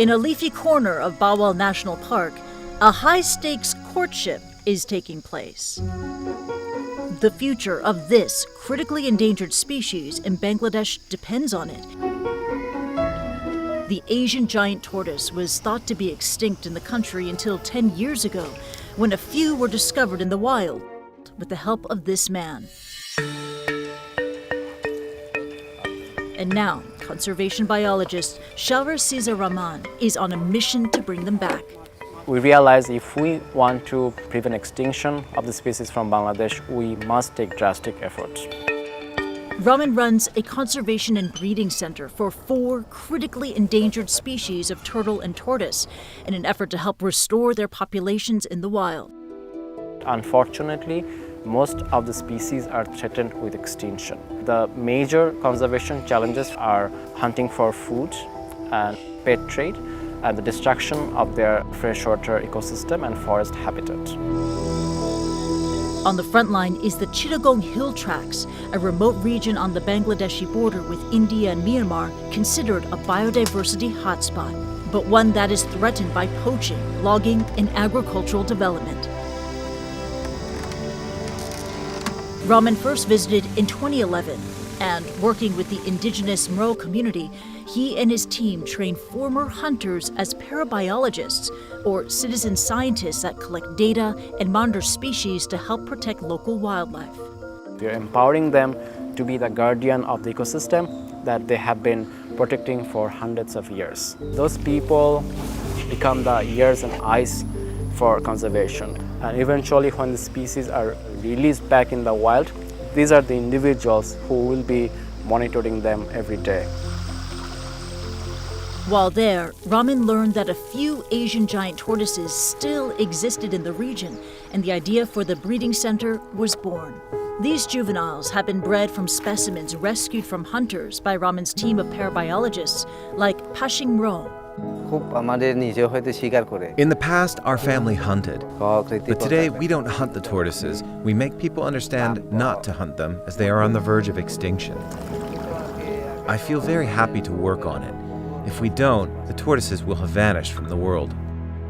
In a leafy corner of Bawal National Park, a high-stakes courtship is taking place. The future of this critically endangered species in Bangladesh depends on it. The Asian giant tortoise was thought to be extinct in the country until 10 years ago, when a few were discovered in the wild with the help of this man. And now, conservation biologist Shawar Siza Rahman is on a mission to bring them back. We realize if we want to prevent extinction of the species from Bangladesh, we must take drastic efforts. Rahman runs a conservation and breeding center for 4 critically endangered species of turtle and tortoise in an effort to help restore their populations in the wild. Unfortunately, most of the species are threatened with extinction. The major conservation challenges are hunting for food and pet trade, and the destruction of their freshwater ecosystem and forest habitat. On the front line is the Chittagong Hill Tracts, a remote region on the Bangladeshi border with India and Myanmar, considered a biodiversity hotspot, but one that is threatened by poaching, logging, and agricultural development. Rahman first visited in 2011, and working with the indigenous Mro community, he and his team train former hunters as parabiologists, or citizen scientists that collect data and monitor species to help protect local wildlife. We are empowering them to be the guardian of the ecosystem that they have been protecting for hundreds of years. Those people become the ears and eyes for conservation. And eventually, when the species are released back in the wild, these are the individuals who will be monitoring them every day. While there, Rahman learned that a few Asian giant tortoises still existed in the region, and the idea for the breeding center was born. These juveniles have been bred from specimens rescued from hunters by Rahman's team of parabiologists, like Pashing Mro. In the past, our family hunted, but today we don't hunt the tortoises. We make people understand not to hunt them as they are on the verge of extinction. I feel very happy to work on it. If we don't, the tortoises will have vanished from the world.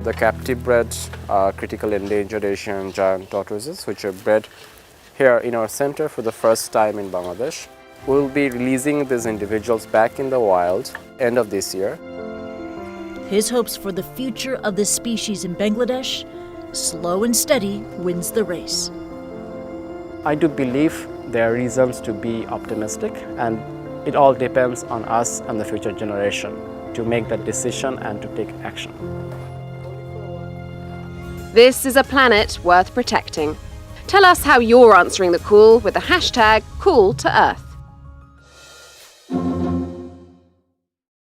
The captive bred critical endangered Asian giant tortoises, which are bred here in our center for the first time in Bangladesh. We'll be releasing these individuals back in the wild end of this year. His hopes for the future of this species in Bangladesh, slow and steady wins the race. I do believe there are reasons to be optimistic, and it all depends on us and the future generation to make that decision and to take action. This is a planet worth protecting. Tell us how you're answering the call with the hashtag #CallToEarth.